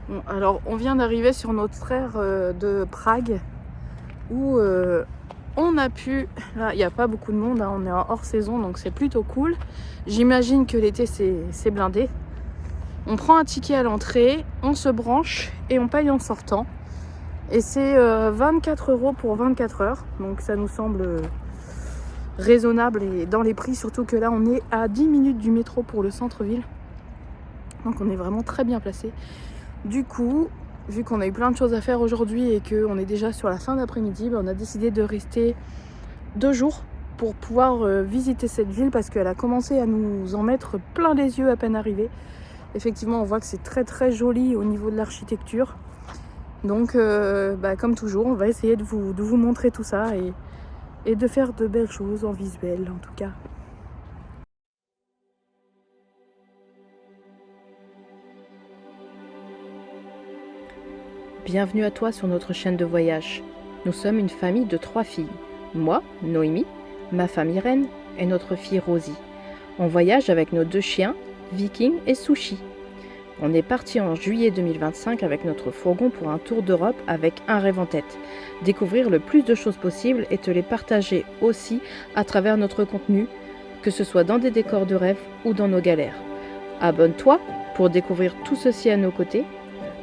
Bon, alors on vient d'arriver sur notre aire de Prague où on a pu... Là, il n'y a pas beaucoup de monde, hein, on est en hors saison, donc c'est plutôt cool. J'imagine que l'été, c'est blindé. On prend un ticket à l'entrée, on se branche et on paye en sortant. Et c'est 24 € pour 24 heures, donc ça nous semble raisonnable et dans les prix, surtout que là, on est à 10 minutes du métro pour le centre-ville. Donc on est vraiment très bien placé. Du coup, vu qu'on a eu plein de choses à faire aujourd'hui et qu'on est déjà sur la fin d'après-midi, on a décidé de rester 2 jours pour pouvoir visiter cette ville parce qu'elle a commencé à nous en mettre plein les yeux à peine arrivée. Effectivement, on voit que c'est très très joli au niveau de l'architecture. Donc, comme toujours, on va essayer de vous montrer tout ça et de faire de belles choses en visuel en tout cas. Bienvenue à toi sur notre chaîne de voyage. Nous sommes une famille de 3 filles. Moi, Noémie, ma femme Irène et notre fille Rosie. On voyage avec nos 2 chiens, Viking et Sushi. On est parti en juillet 2025 avec notre fourgon pour un tour d'Europe avec un rêve en tête. Découvrir le plus de choses possibles et te les partager aussi à travers notre contenu, que ce soit dans des décors de rêve ou dans nos galères. Abonne-toi pour découvrir tout ceci à nos côtés.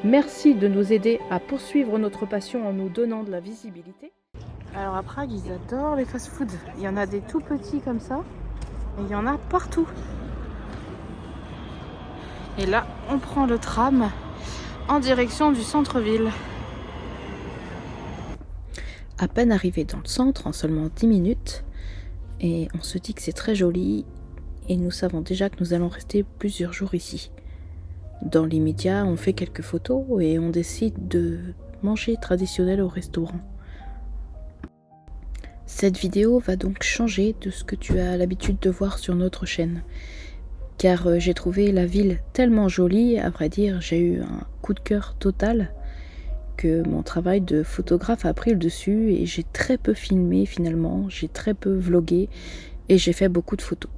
Merci de nous aider à poursuivre notre passion en nous donnant de la visibilité. Alors à Prague, ils adorent les fast-foods. Il y en a des tout petits comme ça et il y en a partout. Et là, on prend le tram en direction du centre-ville. À peine arrivé dans le centre, en seulement 10 minutes, et on se dit que c'est très joli et nous savons déjà que nous allons rester plusieurs jours ici. Dans l'immédiat, on fait quelques photos et on décide de manger traditionnel au restaurant. Cette vidéo va donc changer de ce que tu as l'habitude de voir sur notre chaîne. Car j'ai trouvé la ville tellement jolie, à vrai dire, j'ai eu un coup de cœur total que mon travail de photographe a pris le dessus et j'ai très peu filmé finalement, j'ai très peu vlogué et j'ai fait beaucoup de photos.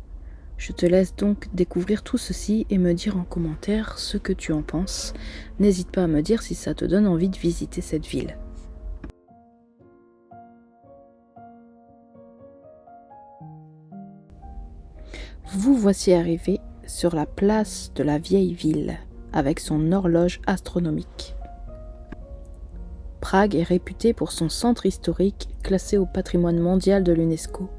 Je te laisse donc découvrir tout ceci et me dire en commentaire ce que tu en penses. N'hésite pas à me dire si ça te donne envie de visiter cette ville. Vous voici arrivé sur la place de la vieille ville avec son horloge astronomique. Prague est réputée pour son centre historique classé au patrimoine mondial de l'UNESCO.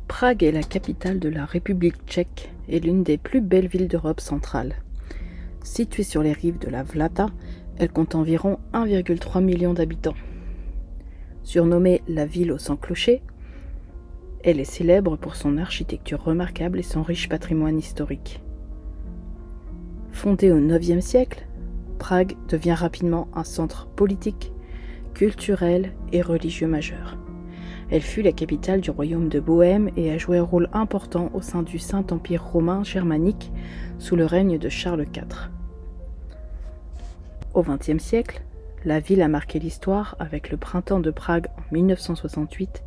Prague est la capitale de la République tchèque et l'une des plus belles villes d'Europe centrale. Située sur les rives de la Vltava, elle compte environ 1,3 million d'habitants. Surnommée la ville aux 100 clochers, elle est célèbre pour son architecture remarquable et son riche patrimoine historique. Fondée au IXe siècle, Prague devient rapidement un centre politique, culturel et religieux majeur. Elle fut la capitale du royaume de Bohême et a joué un rôle important au sein du Saint-Empire romain germanique sous le règne de Charles IV. Au XXe siècle, la ville a marqué l'histoire avec le printemps de Prague en 1968,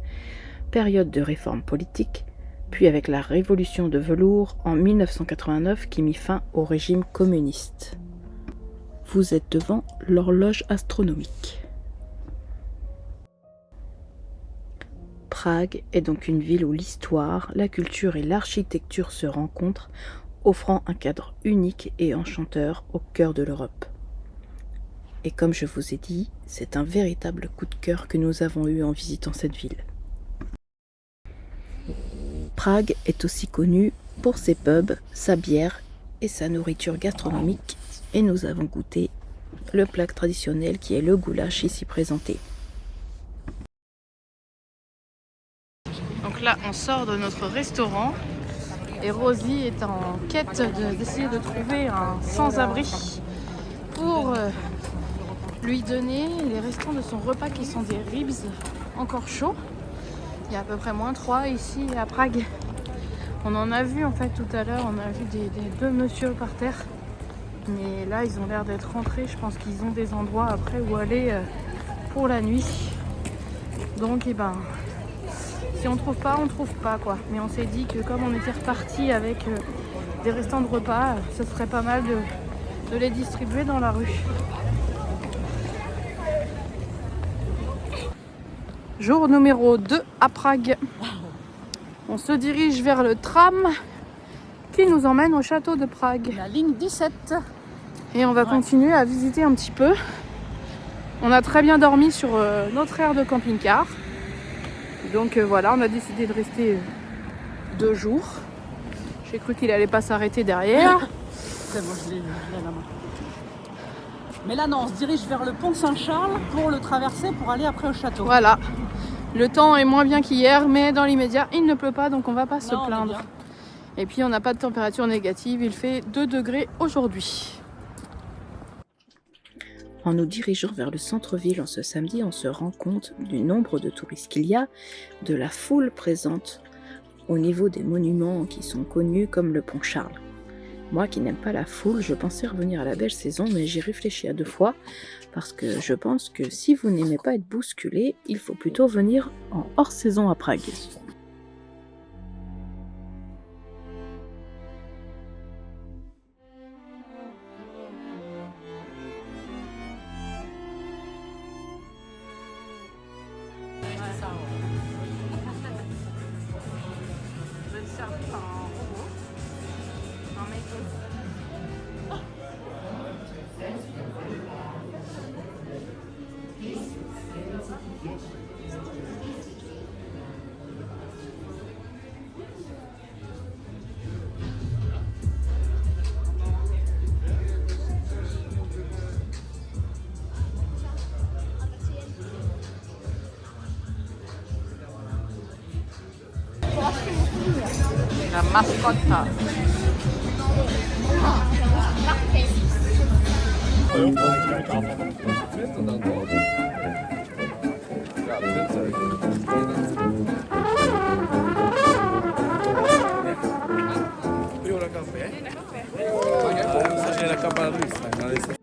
période de réforme politique, puis avec la révolution de velours en 1989 qui mit fin au régime communiste. Vous êtes devant l'horloge astronomique. Prague est donc une ville où l'histoire, la culture et l'architecture se rencontrent, offrant un cadre unique et enchanteur au cœur de l'Europe. Et comme je vous ai dit, c'est un véritable coup de cœur que nous avons eu en visitant cette ville. Prague est aussi connue pour ses pubs, sa bière et sa nourriture gastronomique, et nous avons goûté le plat traditionnel qui est le goulash ici présenté. Donc là, on sort de notre restaurant et Rosie est en quête d'essayer de trouver un sans-abri pour lui donner les restants de son repas qui sont des ribs encore chauds. Il y a à peu près -3 ici à Prague. On en a vu en fait tout à l'heure, on a vu des 2 monsieur par terre. Mais là, ils ont l'air d'être rentrés. Je pense qu'ils ont des endroits après où aller pour la nuit. Donc, si on trouve pas, on trouve pas quoi. Mais on s'est dit que comme on était reparti avec des restants de repas, ce serait pas mal de les distribuer dans la rue. Jour numéro 2 à Prague. On se dirige vers le tram qui nous emmène au château de Prague. La ligne 17. Et on va continuer à visiter un petit peu. On a très bien dormi sur notre aire de camping-car. Donc voilà, on a décidé de rester 2 jours. J'ai cru qu'il allait pas s'arrêter derrière. C'est bon, je l'ai la main. Mais là non, on se dirige vers le pont Saint-Charles pour le traverser pour aller après au château. Voilà. Le temps est moins bien qu'hier, mais dans l'immédiat, il ne pleut pas, donc on va pas se Non, on est plaindre. bien. Et puis on n'a pas de température négative, il fait 2 degrés aujourd'hui. En nous dirigeant vers le centre-ville en ce samedi, on se rend compte du nombre de touristes qu'il y a, de la foule présente au niveau des monuments qui sont connus comme le pont Charles. Moi qui n'aime pas la foule, je pensais revenir à la belle saison, mais j'y réfléchis à 2 fois parce que je pense que si vous n'aimez pas être bousculé, il faut plutôt venir en hors saison à Prague. La mascotte. Io la caffè? C'è la caparrista.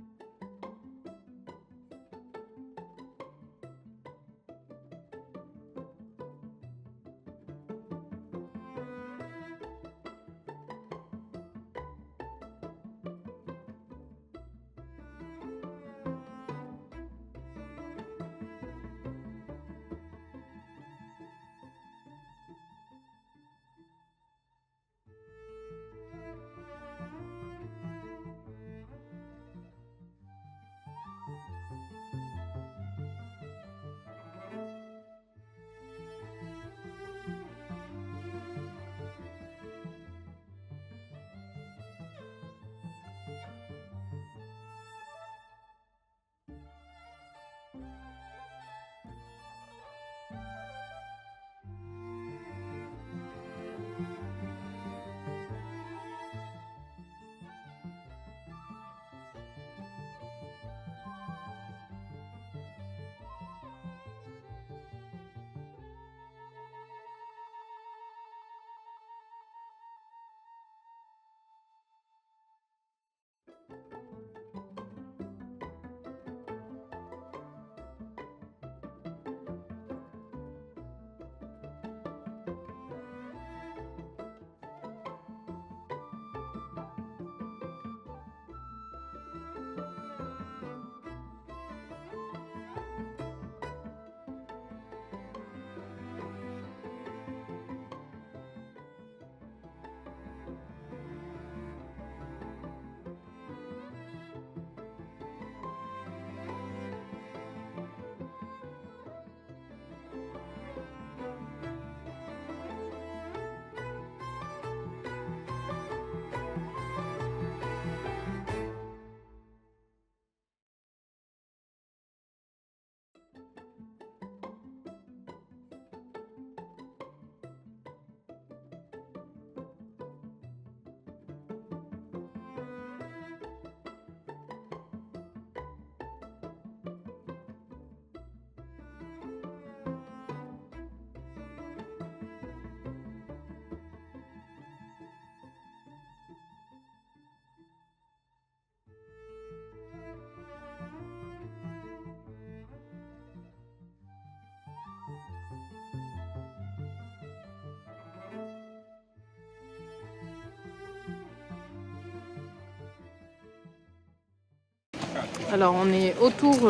Alors on est autour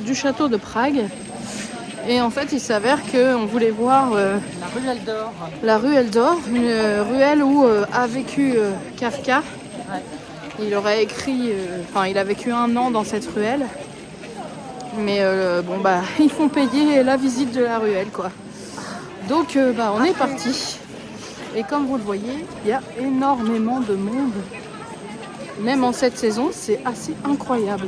du château de Prague. Et en fait il s'avère qu'on voulait voir La ruelle d'or. la ruelle d'or, une ruelle où a vécu Kafka. Ouais. Il aurait écrit, il a vécu 1 an dans cette ruelle. Mais ils font payer la visite de la ruelle quoi. Donc on est parti. Et comme vous le voyez, il y a énormément de monde. Même en cette saison, c'est assez incroyable.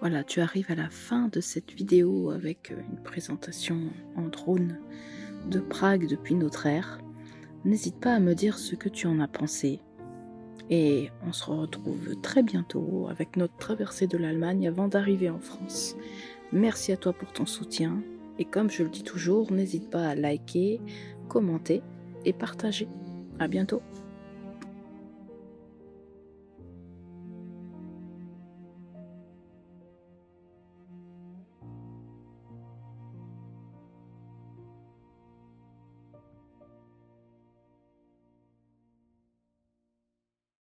Voilà, tu arrives à la fin de cette vidéo avec une présentation en drone de Prague depuis notre ère. N'hésite pas à me dire ce que tu en as pensé. Et on se retrouve très bientôt avec notre traversée de l'Allemagne avant d'arriver en France. Merci à toi pour ton soutien. Et comme je le dis toujours, n'hésite pas à liker, commenter et partager. À bientôt.